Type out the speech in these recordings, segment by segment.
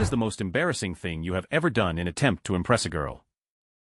is the most embarrassing thing you have ever done in attempt to impress a girl?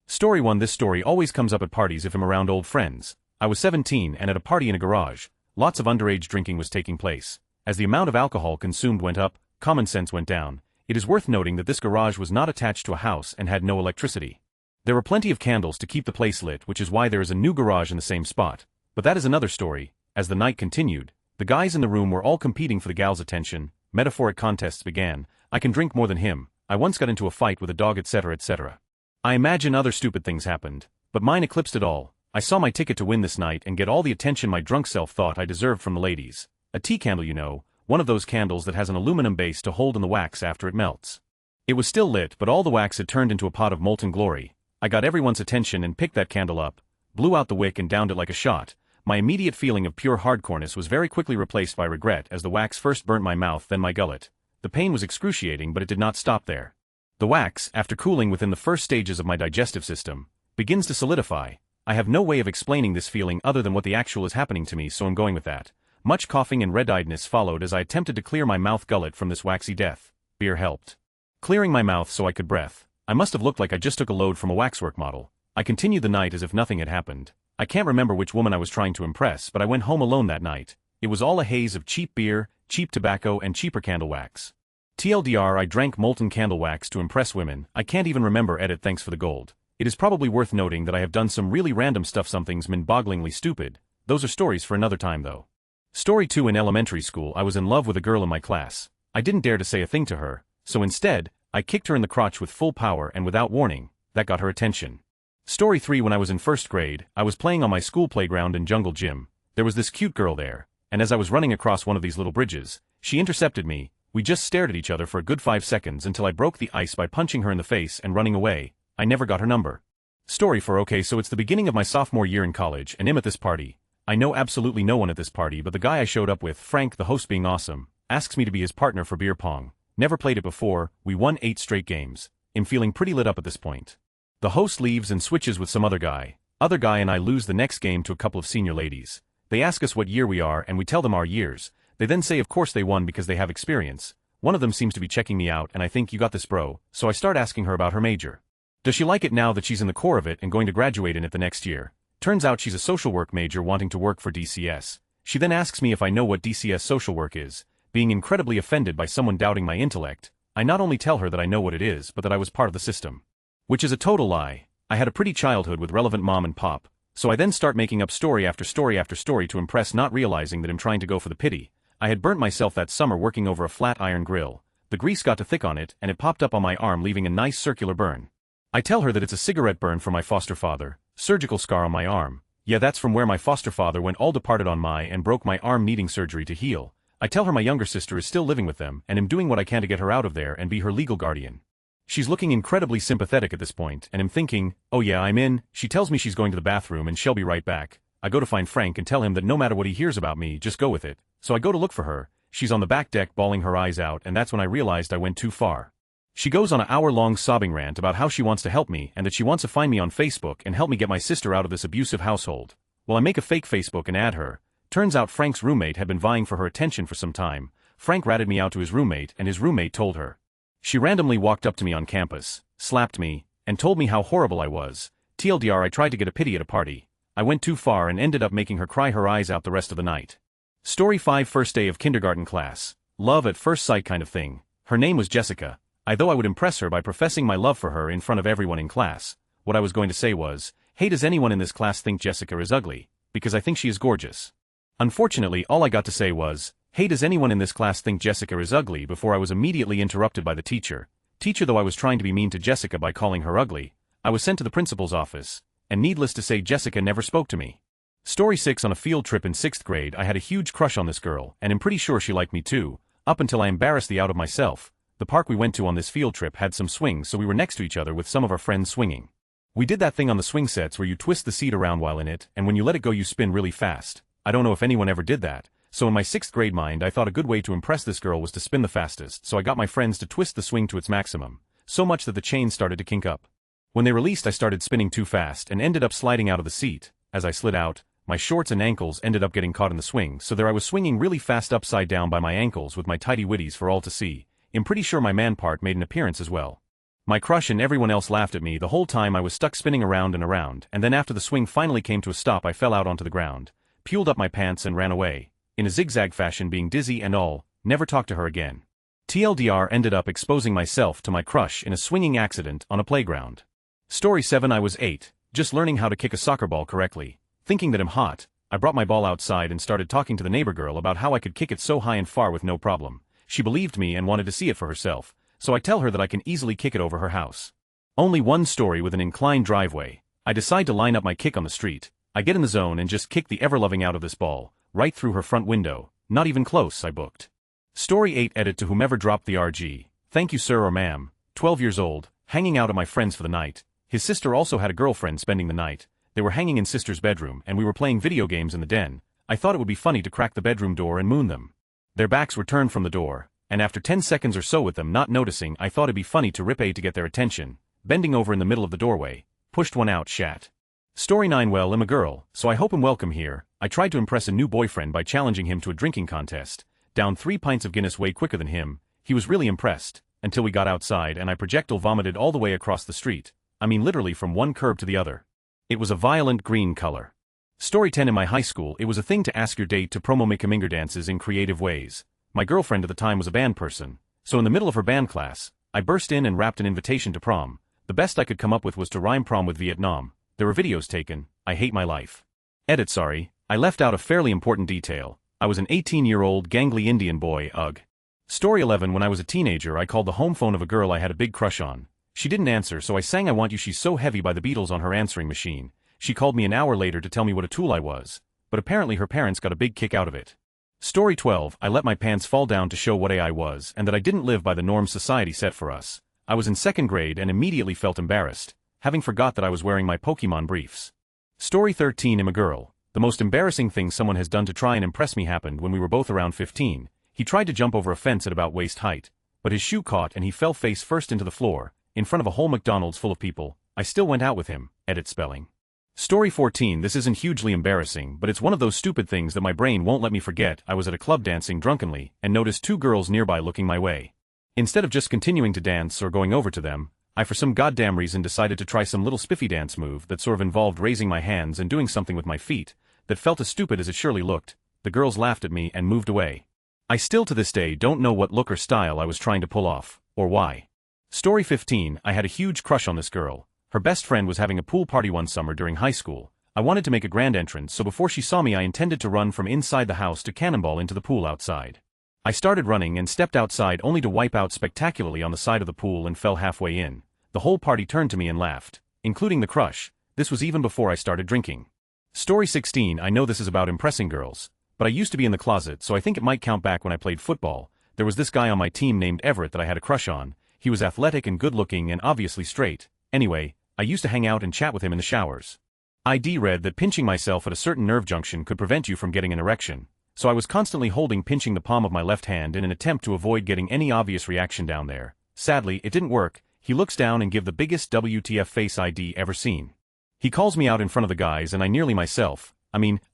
Story 1. This story always comes up at parties if I'm around old friends. I was 17 and at a party in a garage. Lots of underage drinking was taking place. As the amount of alcohol consumed went up, common sense went down. It is worth noting that this garage was not attached to a house and had no electricity. There were plenty of candles to keep the place lit, which is why there is a new garage in the same spot. But that is another story. As the night continued, the guys in the room were all competing for the gal's attention. Metaphoric contests began. I can drink more than him. I once got into a fight with a dog, etc., etc. I imagine other stupid things happened, but mine eclipsed it all. I saw my ticket to win this night and get all the attention my drunk self thought I deserved from the ladies. A tea candle, you know, one of those candles that has an aluminum base to hold in the wax after it melts. It was still lit, but all the wax had turned into a pot of molten glory. I got everyone's attention and picked that candle up, blew out the wick and downed it like a shot. My immediate feeling of pure hardcoreness was very quickly replaced by regret as the wax first burnt my mouth then my gullet. The pain was excruciating, but it did not stop there. The wax, after cooling within the first stages of my digestive system, begins to solidify. I have no way of explaining this feeling other than what the actual is happening to me, so I'm going with that. Much coughing and red-eyedness followed as I attempted to clear my mouth gullet from this waxy death. Beer helped. Clearing my mouth so I could breathe. I must have looked like I just took a load from a waxwork model. I continued the night as if nothing had happened. I can't remember which woman I was trying to impress, but I went home alone that night. It was all a haze of cheap beer, cheap tobacco and cheaper candle wax. TLDR, I drank molten candle wax to impress women. I can't even remember edit, thanks for the gold. It is probably worth noting that I have done some really random stuff, something's mind-bogglingly stupid. Those are stories for another time though. Story 2. In elementary school I was in love with a girl in my class. I didn't dare to say a thing to her, so instead, I kicked her in the crotch with full power and without warning. That got her attention. Story 3. When I was in first grade, I was playing on my school playground in jungle gym. There was this cute girl there, and as I was running across one of these little bridges, she intercepted me. We just stared at each other for a good 5 seconds until I broke the ice by punching her in the face and running away. I never got her number. Story 4. Okay, so it's the beginning of my sophomore year in college and I'm at this party. I know absolutely no one at this party, but the guy I showed up with, Frank, the host being awesome, asks me to be his partner for beer pong. Never played it before. We won 8 straight games. I'm feeling pretty lit up at this point. The host leaves and switches with some other guy. Other guy and I lose the next game to a couple of senior ladies. They ask us what year we are and we tell them our years. They then say of course they won because they have experience. One of them seems to be checking me out and I think, you got this bro, so I start asking her about her major. Does she like it now that she's in the core of it and going to graduate in it the next year? Turns out she's a social work major wanting to work for DCS. She then asks me if I know what DCS social work is. Being incredibly offended by someone doubting my intellect, I not only tell her that I know what it is but that I was part of the system. Which is a total lie. I had a pretty childhood with relevant mom and pop, so I then start making up story after story after story to impress, not realizing that I'm trying to go for the pity. I had burnt myself that summer working over a flat iron grill. The grease got too thick on it and it popped up on my arm, leaving a nice circular burn. I tell her that it's a cigarette burn from my foster father. Surgical scar on my arm. Yeah, that's from where my foster father went all departed on my and broke my arm, needing surgery to heal. I tell her my younger sister is still living with them and am doing what I can to get her out of there and be her legal guardian. She's looking incredibly sympathetic at this point and I'm thinking, oh yeah, I'm in. She tells me she's going to the bathroom and she'll be right back. I go to find Frank and tell him that no matter what he hears about me, just go with it. So I go to look for her. She's on the back deck bawling her eyes out, and that's when I realized I went too far. She goes on an hour-long sobbing rant about how she wants to help me and that she wants to find me on Facebook and help me get my sister out of this abusive household. Well, I make a fake Facebook and add her. Turns out Frank's roommate had been vying for her attention for some time. Frank ratted me out to his roommate and his roommate told her. She randomly walked up to me on campus, slapped me, and told me how horrible I was. TLDR, I tried to get a pity at a party. I went too far and ended up making her cry her eyes out the rest of the night. Story 5. First day of kindergarten class. Love at first sight kind of thing. Her name was Jessica. I would impress her by professing my love for her in front of everyone in class. What I was going to say was, hey, does anyone in this class think Jessica is ugly? Because I think she is gorgeous. Unfortunately, all I got to say was, hey, does anyone in this class think Jessica is ugly, before I was immediately interrupted by the teacher. Though I was trying to be mean to Jessica by calling her ugly, I was sent to the principal's office, and needless to say Jessica never spoke to me. Story 6. On a field trip in 6th grade I had a huge crush on this girl, and I'm pretty sure she liked me too, up until I embarrassed the out of myself. The park we went to on this field trip had some swings, so we were next to each other with some of our friends swinging. We did that thing on the swing sets where you twist the seat around while in it, and when you let it go you spin really fast. I don't know if anyone ever did that, so in my 6th grade mind I thought a good way to impress this girl was to spin the fastest, so I got my friends to twist the swing to its maximum, so much that the chain started to kink up. When they released I started spinning too fast and ended up sliding out of the seat. As I slid out, my shorts and ankles ended up getting caught in the swing, so there I was swinging really fast upside down by my ankles with my tidy witties for all to see. I'm pretty sure my man part made an appearance as well. My crush and everyone else laughed at me the whole time I was stuck spinning around and around, and then after the swing finally came to a stop I fell out onto the ground, peeled up my pants and ran away, in a zigzag fashion being dizzy and all, never talked to her again. TLDR ended up exposing myself to my crush in a swinging accident on a playground. Story 7 I was 8, just learning how to kick a soccer ball correctly. Thinking that I'm hot, I brought my ball outside and started talking to the neighbor girl about how I could kick it so high and far with no problem. She believed me and wanted to see it for herself, so I tell her that I can easily kick it over her house. Only one story with an inclined driveway. I decide to line up my kick on the street. I get in the zone and just kick the ever-loving out of this ball, right through her front window. Not even close, I booked. Story 8 edit to whomever dropped the RG. Thank you sir or ma'am. 12 years old, hanging out at my friend's for the night. His sister also had a girlfriend spending the night. They were hanging in sister's bedroom and we were playing video games in the den. I thought it would be funny to crack the bedroom door and moon them. Their backs were turned from the door, and after 10 seconds or so with them not noticing I thought it'd be funny to rip A to get their attention. Bending over in the middle of the doorway, pushed one out shat. Story 9 well I'm a girl, so I hope I'm welcome here. I tried to impress a new boyfriend by challenging him to a drinking contest. Down 3 pints of Guinness way quicker than him. He was really impressed, until we got outside and I projectile vomited all the way across the street. I mean literally from one curb to the other. It was a violent green color. Story 10 in my high school it was a thing to ask your date to promo makaminger dances in creative ways. My girlfriend at the time was a band person, so in the middle of her band class, I burst in and rapped an invitation to prom. The best I could come up with was to rhyme prom with Vietnam. There were videos taken. I hate my life. Edit sorry, I left out a fairly important detail. I was an 18-year-old gangly Indian boy, ugh. Story 11 when I was a teenager I called the home phone of a girl I had a big crush on. She didn't answer so I sang I Want You She's So Heavy by the Beatles on her answering machine. She called me an hour later to tell me what a tool I was, but apparently her parents got a big kick out of it. Story 12 I let my pants fall down to show what I was and that I didn't live by the norms society set for us. I was in 2nd grade and immediately felt embarrassed, having forgot that I was wearing my Pokemon briefs. Story 13 I'm a girl. The most embarrassing thing someone has done to try and impress me happened when we were both around 15. He tried to jump over a fence at about waist height, but his shoe caught and he fell face first into the floor, in front of a whole McDonald's full of people. I still went out with him, edit spelling. Story 14 this isn't hugely embarrassing but it's one of those stupid things that my brain won't let me forget. I was at a club dancing drunkenly and noticed 2 girls nearby looking my way. Instead of just continuing to dance or going over to them, I for some goddamn reason decided to try some little spiffy dance move that sort of involved raising my hands and doing something with my feet that felt as stupid as it surely looked. The girls laughed at me and moved away. I still to this day don't know what look or style I was trying to pull off, or why. Story 15 I had a huge crush on this girl. Her best friend was having a pool party one summer during high school. I wanted to make a grand entrance so before she saw me I intended to run from inside the house to cannonball into the pool outside. I started running and stepped outside only to wipe out spectacularly on the side of the pool and fell halfway in. The whole party turned to me and laughed, including the crush. This was even before I started drinking. Story 16 I know this is about impressing girls, but I used to be in the closet so I think it might count back when I played football. There was this guy on my team named Everett that I had a crush on. He was athletic and good-looking and obviously straight. Anyway, I used to hang out and chat with him in the showers. ID read that pinching myself at a certain nerve junction could prevent you from getting an erection, so I was constantly pinching the palm of my left hand in an attempt to avoid getting any obvious reaction down there. Sadly, it didn't work. He looks down and give the biggest WTF face ID ever seen. He calls me out in front of the guys and I nearly myself.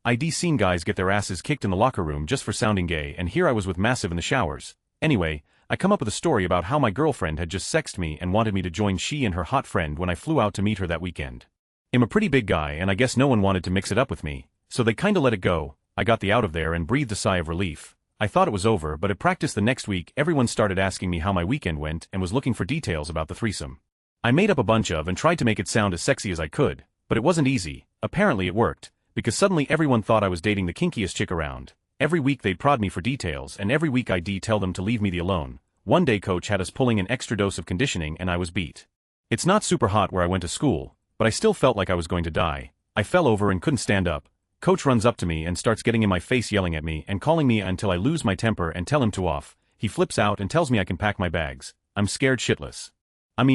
ID seen guys get their asses kicked in the locker room just for sounding gay and here I was with Massive in the showers. Anyway, I come up with a story about how my girlfriend had just sexted me and wanted me to join she and her hot friend when I flew out to meet her that weekend. I'm a pretty big guy and I guess no one wanted to mix it up with me, so they kinda let it go. I got the out of there and breathed a sigh of relief. I thought it was over but at practice the next week everyone started asking me how my weekend went and was looking for details about the threesome. I made up a bunch of and tried to make it sound as sexy as I could, but it wasn't easy. Apparently it worked, because suddenly everyone thought I was dating the kinkiest chick around. Every week they'd prod me for details and every week I'd tell them to leave me the alone. One day coach had us pulling an extra dose of conditioning and I was beat. It's not super hot where I went to school, but I still felt like I was going to die. I fell over and couldn't stand up. Coach runs up to me and starts getting in my face yelling at me and calling me until I lose my temper and tell him to off. He flips out and tells me I can pack my bags. I'm scared shitless.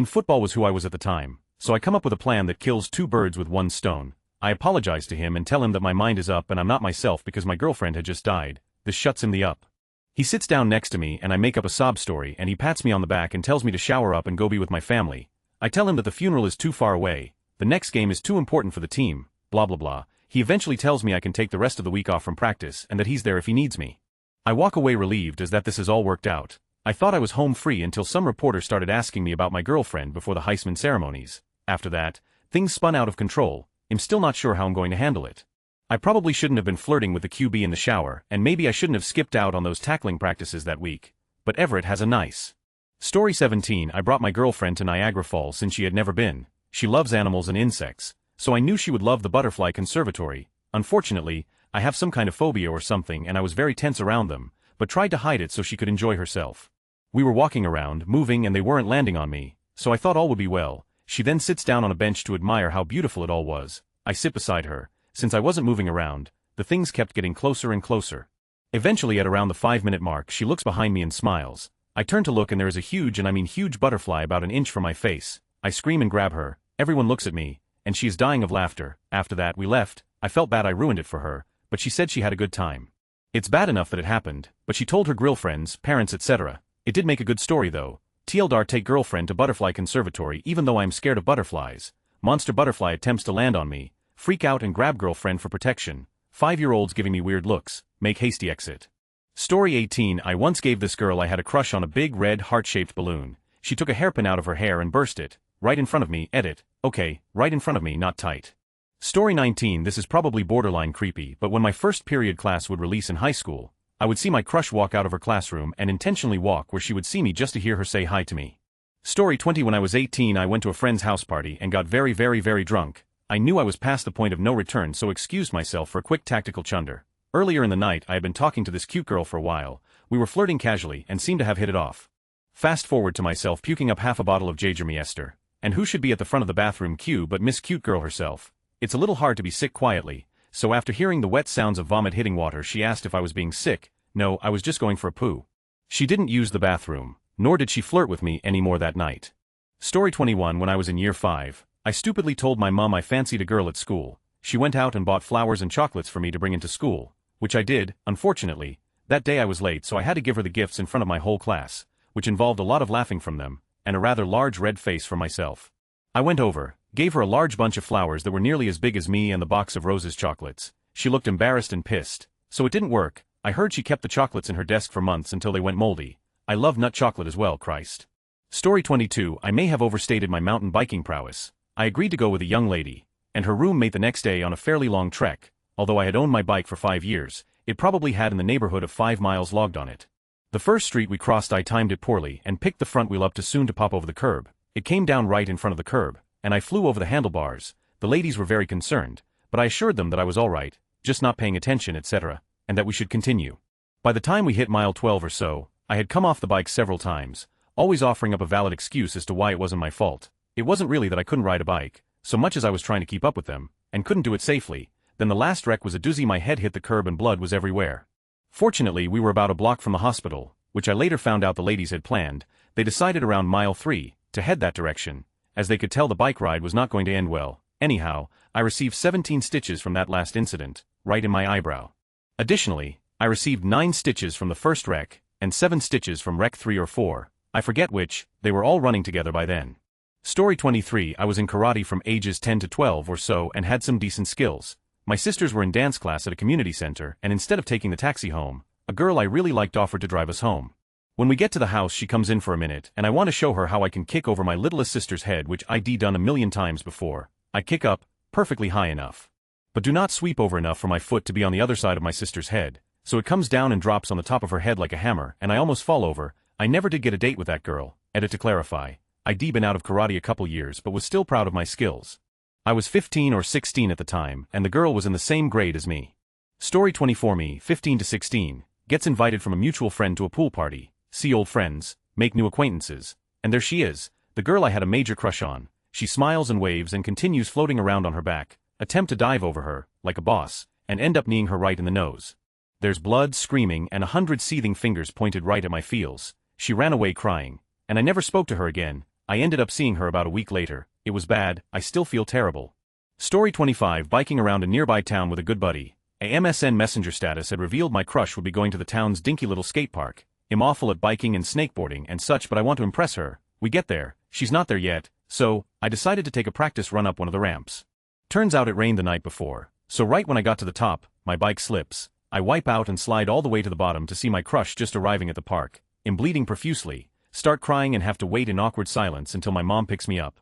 Football was who I was at the time, so I come up with a plan that kills 2 birds with 1 stone. I apologize to him and tell him that my mind is up and I'm not myself because my girlfriend had just died. This shuts him the up. He sits down next to me and I make up a sob story and he pats me on the back and tells me to shower up and go be with my family. I tell him that the funeral is too far away, the next game is too important for the team, blah blah blah. He eventually tells me I can take the rest of the week off from practice and that he's there if he needs me. I walk away relieved as that this has all worked out. I thought I was home free until some reporter started asking me about my girlfriend before the Heisman ceremonies. After that, things spun out of control. I'm still not sure how I'm going to handle it. I probably shouldn't have been flirting with the QB in the shower, and maybe I shouldn't have skipped out on those tackling practices that week. But Everett has a nice. Story 17. I brought my girlfriend to Niagara Falls since she had never been. She loves animals and insects, so I knew she would love the butterfly conservatory. Unfortunately, I have some kind of phobia or something and I was very tense around them, but tried to hide it so she could enjoy herself. We were walking around, moving, and they weren't landing on me, so I thought all would be well. She then sits down on a bench to admire how beautiful it all was. I sit beside her. Since I wasn't moving around, the things kept getting closer and closer. Eventually at around the 5-minute mark she looks behind me and smiles. I turn to look and there is a huge, and I mean huge, butterfly about an inch from my face. I scream and grab her. Everyone looks at me, and she is dying of laughter. After that we left. I felt bad I ruined it for her, but she said she had a good time. It's bad enough that it happened, but she told her girlfriends, parents, etc. It did make a good story though. TLDR, take girlfriend to butterfly conservatory even though I'm scared of butterflies. Monster butterfly attempts to land on me. Freak out and grab girlfriend for protection. 5-year-olds giving me weird looks. Make hasty exit. Story 18. I once gave this girl I had a crush on a big red heart-shaped balloon. She took a hairpin out of her hair and burst it. Right in front of me. Edit. Okay, right in front of me, not tight. Story 19. This is probably borderline creepy, but when my first period class would release in high school, I would see my crush walk out of her classroom and intentionally walk where she would see me just to hear her say hi to me. Story 20. When I was 18 I went to a friend's house party and got very drunk. I knew I was past the point of no return, so excused myself for a quick tactical chunder. Earlier in the night I had been talking to this cute girl for a while. We were flirting casually and seemed to have hit it off. Fast forward to myself puking up half a bottle of Jägermeister. And who should be at the front of the bathroom queue but Miss Cute Girl herself. It's a little hard to be sick quietly, so after hearing the wet sounds of vomit hitting water she asked if I was being sick. No, I was just going for a poo. She didn't use the bathroom, nor did she flirt with me anymore that night. Story 21. When I was in year 5, I stupidly told my mom I fancied a girl at school. She went out and bought flowers and chocolates for me to bring into school, which I did. Unfortunately, that day I was late, so I had to give her the gifts in front of my whole class, which involved a lot of laughing from them, and a rather large red face for myself. I went over, gave her a large bunch of flowers that were nearly as big as me and the box of roses chocolates. She looked embarrassed and pissed, so it didn't work. I heard she kept the chocolates in her desk for months until they went moldy. I love nut chocolate as well, Christ. Story 22. I may have overstated my mountain biking prowess. I agreed to go with a young lady and her roommate the next day on a fairly long trek. Although I had owned my bike for 5 years, it probably had in the neighborhood of 5 miles logged on it. The first street we crossed I timed it poorly and picked the front wheel up too soon to pop over the curb. It came down right in front of the curb, and I flew over the handlebars. The ladies were very concerned, but I assured them that I was alright, just not paying attention, etc., and that we should continue. By the time we hit mile 12 or so, I had come off the bike several times, always offering up a valid excuse as to why it wasn't my fault. It wasn't really that I couldn't ride a bike, so much as I was trying to keep up with them, and couldn't do it safely. Then the last wreck was a doozy. My head hit the curb and blood was everywhere. Fortunately we were about a block from the hospital, which I later found out the ladies had planned. They decided around mile 3 to head that direction, as they could tell the bike ride was not going to end well. Anyhow, I received 17 stitches from that last incident, right in my eyebrow. Additionally, I received 9 stitches from the first wreck, and 7 stitches from wreck 3 or 4, I forget which. They were all running together by then. Story 23. I was in karate from ages 10 to 12 or so and had some decent skills. My sisters were in dance class at a community center, and instead of taking the taxi home, a girl I really liked offered to drive us home. When we get to the house she comes in for a minute and I want to show her how I can kick over my littlest sister's head, which I'd done a million times before. I kick up, perfectly high enough, but do not sweep over enough for my foot to be on the other side of my sister's head, so it comes down and drops on the top of her head like a hammer, and I almost fall over. I never did get a date with that girl. Edit to clarify. I'd been out of karate a couple years but was still proud of my skills. I was 15 or 16 at the time, and the girl was in the same grade as me. Story 24. Me, 15 to 16, gets invited from a mutual friend to a pool party, see old friends, make new acquaintances, and there she is, the girl I had a major crush on. She smiles and waves and continues floating around on her back, attempt to dive over her, like a boss, and end up kneeing her right in the nose. There's blood, screaming, and 100 seething fingers pointed right at my feels. She ran away crying, and I never spoke to her again. I ended up seeing her about a week later. It was bad. I still feel terrible. Story 25. Biking around a nearby town with a good buddy. A MSN Messenger status had revealed my crush would be going to the town's dinky little skate park. I'm awful at biking and snakeboarding and such, but I want to impress her. We get there. She's not there yet, so I decided to take a practice run up one of the ramps. Turns out it rained the night before, so right when I got to the top, my bike slips. I wipe out and slide all the way to the bottom to see my crush just arriving at the park. am bleeding profusely, start crying and have to wait in awkward silence until my mom picks me up.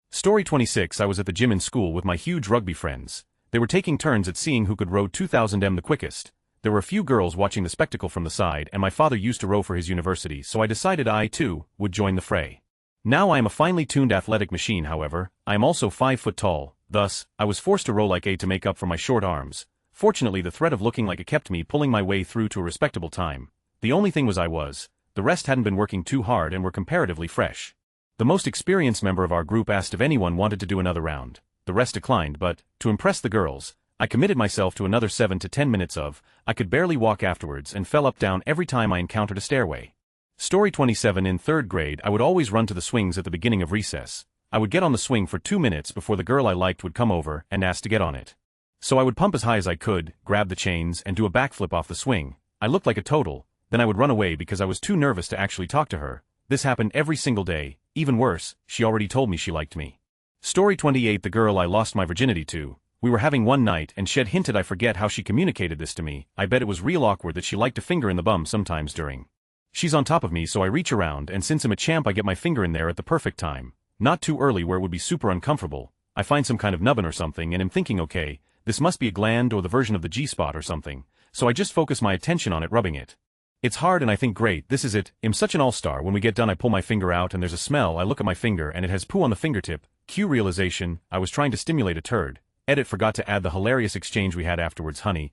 Story 26. I was at the gym in school with my huge rugby friends. They were taking turns at seeing who could row 2000 m the quickest. There were a few girls watching the spectacle from the side, and my father used to row for his university, so I decided I, too, would join the fray. Now I am a finely tuned athletic machine. However, I am also 5 foot tall, thus, I was forced to row like a to make up for my short arms. Fortunately, the threat of looking like it kept me pulling my way through to a respectable time. The only thing was the rest hadn't been working too hard and were comparatively fresh. The most experienced member of our group asked if anyone wanted to do another round. The rest declined, but, to impress the girls, I committed myself to another 7 to 10 minutes of, I could barely walk afterwards and fell up down every time I encountered a stairway. Story 27. In 3rd grade, I would always run to the swings at the beginning of recess. I would get on the swing for 2 minutes before the girl I liked would come over and ask to get on it. So I would pump as high as I could, grab the chains, and do a backflip off the swing. I looked like a total, then I would run away because I was too nervous to actually talk to her. This happened every single day. Even worse, she already told me she liked me. Story 28. The girl I lost my virginity to. We were having one night and she had hinted. I forget how she communicated this to me. I bet it was real awkward that she liked a finger in the bum sometimes during. She's on top of me, so I reach around, and since I'm a champ I get my finger in there at the perfect time. Not too early where it would be super uncomfortable. I find some kind of nubbin or something and am thinking, okay, this must be a gland or the version of the G-spot or something, so I just focus my attention on it, rubbing it. It's hard and I think, great, this is it. I'm such an all-star. When we get done I pull my finger out and there's a smell. I look at my finger and it has poo on the fingertip. Cue realization, I was trying to stimulate a turd. Edit. Forgot to add the hilarious exchange we had afterwards. Honey,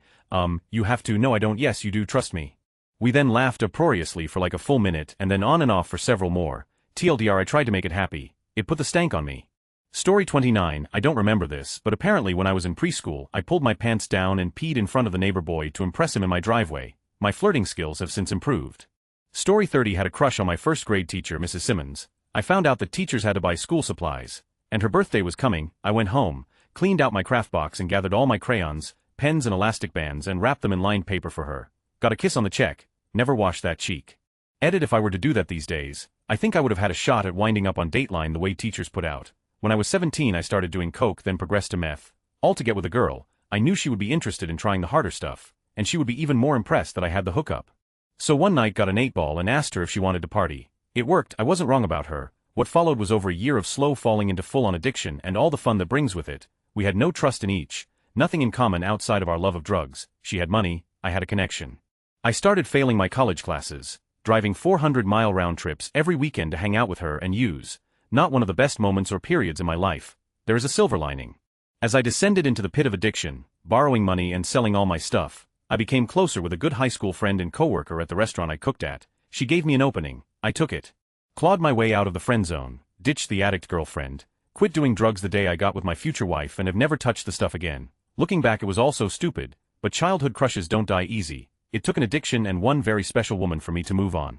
you have to. No I don't. Yes you do, trust me. We then laughed uproariously for like a full minute and then on and off for several more. TLDR, I tried to make it happy. It put the stank on me. Story 29. I don't remember this, but apparently when I was in preschool, I pulled my pants down and peed in front of the neighbor boy to impress him in my driveway. My flirting skills have since improved. Story 30. Had a crush on my 1st grade teacher, Mrs. Simmons. I found out that teachers had to buy school supplies, and her birthday was coming. I went home, cleaned out my craft box and gathered all my crayons, pens and elastic bands and wrapped them in lined paper for her. Got a kiss on the cheek. Never wash that cheek. Edit. If I were to do that these days, I think I would have had a shot at winding up on Dateline the way teachers put out. When I was 17 I started doing coke, then progressed to meth. All to get with a girl. I knew she would be interested in trying the harder stuff, and she would be even more impressed that I had the hookup. So one night got an 8-ball and asked her if she wanted to party. It worked. I wasn't wrong about her. What followed was over a year of slow falling into full-on addiction and all the fun that brings with it. We had no trust in each, nothing in common outside of our love of drugs. She had money, I had a connection. I started failing my college classes, driving 400-mile round trips every weekend to hang out with her and use. Not one of the best moments or periods in my life. There is a silver lining. As I descended into the pit of addiction, borrowing money and selling all my stuff, I became closer with a good high school friend and coworker at the restaurant I cooked at. She gave me an opening. I took it. Clawed my way out of the friend zone, ditched the addict girlfriend, quit doing drugs the day I got with my future wife and have never touched the stuff again. Looking back it was all so stupid, but childhood crushes don't die easy. It took an addiction and one very special woman for me to move on.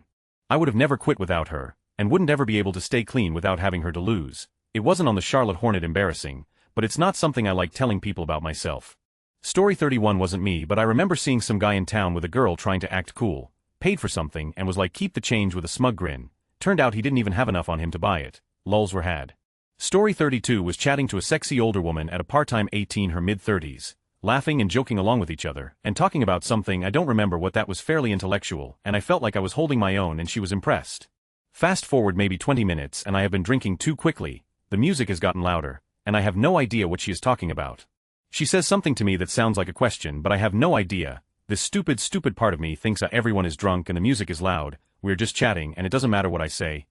I would have never quit without her, and wouldn't ever be able to stay clean without having her to lose. It wasn't on the Charlotte Hornet embarrassing, but it's not something I like telling people about myself. Story 31. Wasn't me, but I remember seeing some guy in town with a girl trying to act cool, paid for something and was like keep the change with a smug grin. Turned out he didn't even have enough on him to buy it. Lulz were had. Story 32. Was chatting to a sexy older woman at a part-time 18, her mid-30s. Laughing and joking along with each other, and talking about something I don't remember what that was, fairly intellectual, and I felt like I was holding my own and she was impressed. Fast forward maybe 20 minutes and I have been drinking too quickly, the music has gotten louder, and I have no idea what she is talking about. She says something to me that sounds like a question but I have no idea. This stupid part of me thinks everyone is drunk and the music is loud, we're just chatting and it doesn't matter what I say.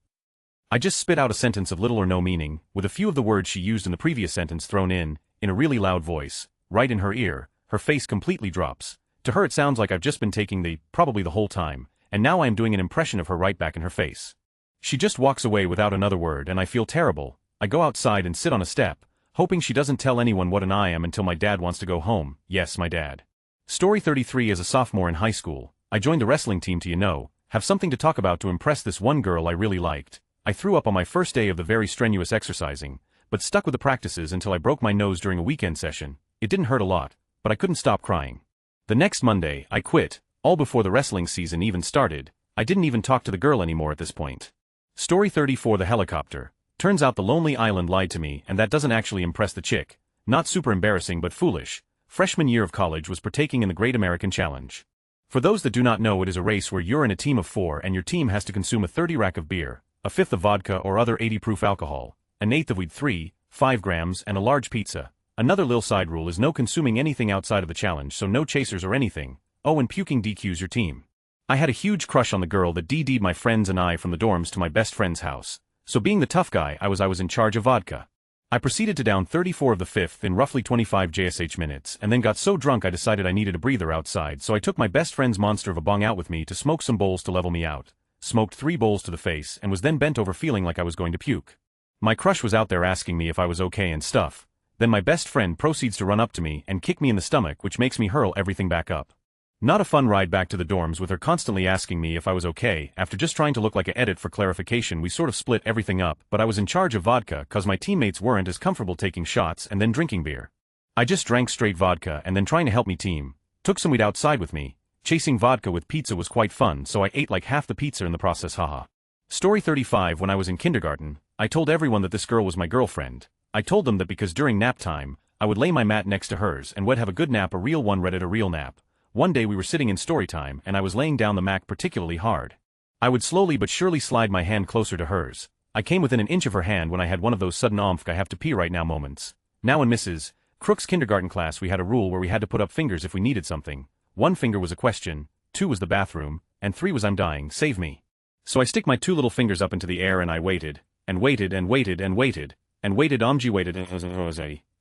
I just spit out a sentence of little or no meaning, with a few of the words she used in the previous sentence thrown in a really loud voice. Right in her ear, her face completely drops. To her it sounds like I've just been taking probably the whole time, and now I am doing an impression of her right back in her face. She just walks away without another word and I feel terrible. I go outside and sit on a step, hoping she doesn't tell anyone what I am until my dad wants to go home. Yes, my dad. Story 33. As a sophomore in high school, I joined the wrestling team to have something to talk about to impress this one girl I really liked. I threw up on my first day of the very strenuous exercising, but stuck with the practices until I broke my nose during a weekend session. It didn't hurt a lot, but I couldn't stop crying. The next Monday, I quit, all before the wrestling season even started. I didn't even talk to the girl anymore at this point. Story 34. The helicopter. Turns out the Lonely Island lied to me, and that doesn't actually impress the chick. Not super embarrassing but foolish. Freshman year of college was partaking in the Great American Challenge. For those that do not know, it is a race where you're in a team of 4 and your team has to consume a 30 rack of beer, a fifth of vodka or other 80 proof alcohol, an eighth of weed 5 grams and a large pizza. Another lil side rule is no consuming anything outside of the challenge, so no chasers or anything. Oh, and puking DQs your team. I had a huge crush on the girl that DD'd my friends and I from the dorms to my best friend's house. So being the tough guy I was in charge of vodka. I proceeded to down 34 of the fifth in roughly 25 JSH minutes and then got so drunk I decided I needed a breather outside, so I took my best friend's monster of a bong out with me to smoke some bowls to level me out. Smoked 3 bowls to the face and was then bent over feeling like I was going to puke. My crush was out there asking me if I was okay and stuff. Then my best friend proceeds to run up to me and kick me in the stomach, which makes me hurl everything back up. Not a fun ride back to the dorms with her constantly asking me if I was okay. After just trying to look like an edit for clarification, we sort of split everything up, but I was in charge of vodka cause my teammates weren't as comfortable taking shots and then drinking beer. I just drank straight vodka and then trying to help me team. Took some weed outside with me. Chasing vodka with pizza was quite fun, so I ate like half the pizza in the process, haha. Story 35. When I was in kindergarten, I told everyone that this girl was my girlfriend. I told them that because during nap time, I would lay my mat next to hers and would have a good nap, a real one, Reddit, a real nap. One day we were sitting in story time and I was laying down the Mac particularly hard. I would slowly but surely slide my hand closer to hers. I came within an inch of her hand when I had one of those sudden I have to pee right now moments. Now in Mrs. Crook's kindergarten class we had a rule where we had to put up fingers if we needed something. 1 finger was a question, 2 was the bathroom, and 3 was I'm dying, save me. So I stick my 2 little fingers up into the air and I waited, and waited and waited and waited, and waited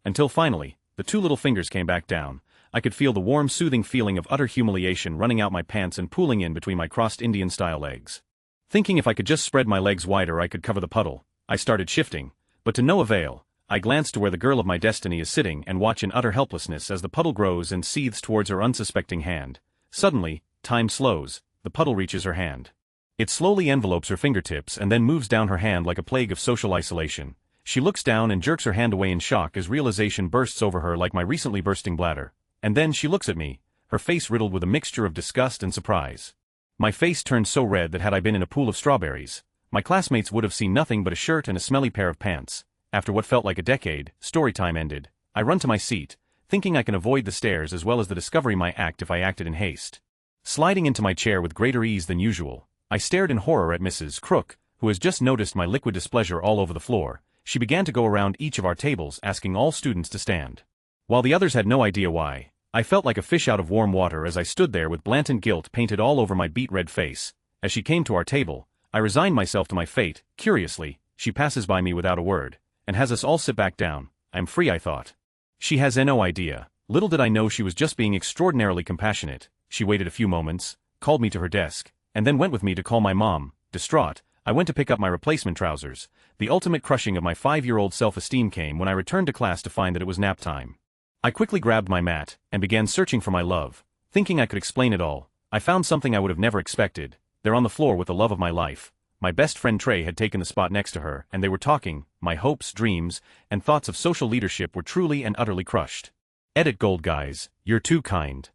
until finally, the 2 little fingers came back down. I could feel the warm soothing feeling of utter humiliation running out my pants and pooling in between my crossed Indian-style legs. Thinking if I could just spread my legs wider I could cover the puddle, I started shifting, but to no avail. I glanced to where the girl of my destiny is sitting and watch in utter helplessness as the puddle grows and seethes towards her unsuspecting hand. Suddenly, time slows, the puddle reaches her hand. It slowly envelopes her fingertips and then moves down her hand like a plague of social isolation. She looks down and jerks her hand away in shock as realization bursts over her like my recently bursting bladder. And then she looks at me, her face riddled with a mixture of disgust and surprise. My face turned so red that had I been in a pool of strawberries, my classmates would have seen nothing but a shirt and a smelly pair of pants. After what felt like a decade, story time ended. I run to my seat, thinking I can avoid the stares as well as the discovery my act if I acted in haste. Sliding into my chair with greater ease than usual, I stared in horror at Mrs. Crook, who has just noticed my liquid displeasure all over the floor. She began to go around each of our tables asking all students to stand. While the others had no idea why, I felt like a fish out of warm water as I stood there with blatant guilt painted all over my beet red face. As she came to our table, I resigned myself to my fate. Curiously, she passes by me without a word, and has us all sit back down. I'm free, I thought. She has no idea. Little did I know she was just being extraordinarily compassionate. She waited a few moments, called me to her desk, and then went with me to call my mom. Distraught, I went to pick up my replacement trousers. The ultimate crushing of my 5-year-old self-esteem came when I returned to class to find that it was nap time. I quickly grabbed my mat and began searching for my love. Thinking I could explain it all, I found something I would have never expected. There on the floor with the love of my life. My best friend Trey had taken the spot next to her, and they were talking. My hopes, dreams, and thoughts of social leadership were truly and utterly crushed. Edit gold, guys, you're too kind.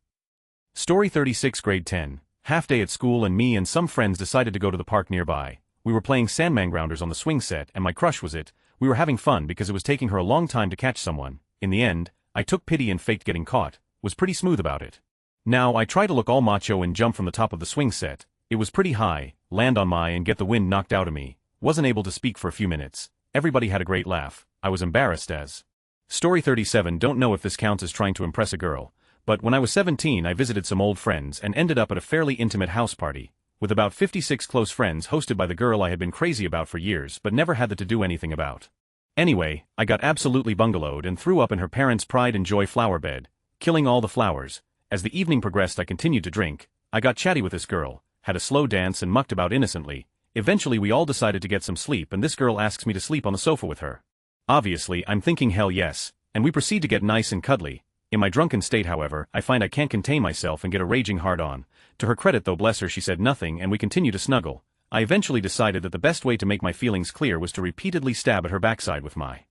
Story 36. Grade 10. Half day at school and me and some friends decided to go to the park nearby. We were playing Sandman Grounders on the swing set and my crush was it. We were having fun because it was taking her a long time to catch someone. In the end, I took pity and faked getting caught, was pretty smooth about it. Now I try to look all macho and jump from the top of the swing set. It was pretty high, land on my and get the wind knocked out of me. Wasn't able to speak for a few minutes. Everybody had a great laugh. I was embarrassed as. Story 37. Don't know if this counts as trying to impress a girl, but when I was 17 I visited some old friends and ended up at a fairly intimate house party, with about 56 close friends hosted by the girl I had been crazy about for years but never had the to do anything about. Anyway, I got absolutely bungalowed and threw up in her parents' pride and joy flower bed, killing all the flowers. As the evening progressed I continued to drink. I got chatty with this girl, had a slow dance and mucked about innocently. Eventually we all decided to get some sleep and this girl asks me to sleep on the sofa with her. Obviously I'm thinking hell yes, and we proceed to get nice and cuddly. In my drunken state however, I find I can't contain myself and get a raging hard-on. To her credit though, bless her, she said nothing and we continue to snuggle. I eventually decided that the best way to make my feelings clear was to repeatedly stab at her backside with my.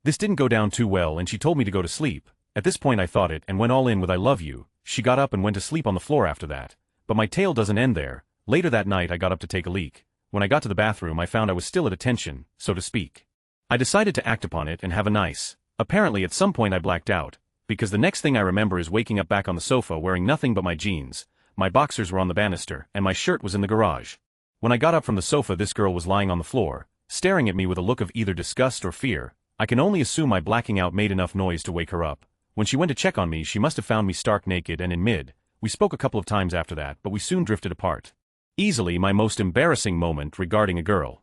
This didn't go down too well and she told me to go to sleep. At this point I thought it and went all in with I love you. She got up and went to sleep on the floor after that. But my tale doesn't end there. Later that night I got up to take a leak. When I got to the bathroom I found I was still at attention, so to speak. I decided to act upon it and have a nice. Apparently at some point I blacked out, because the next thing I remember is waking up back on the sofa wearing nothing but my jeans. my boxers were on the banister, and my shirt was in the garage. When I got up from the sofa, this girl was lying on the floor, staring at me with a look of either disgust or fear. I can only assume my blacking out made enough noise to wake her up. When she went to check on me, she must have found me stark naked and in mid. We spoke a couple of times after that, but we soon drifted apart. Easily my most embarrassing moment regarding a girl.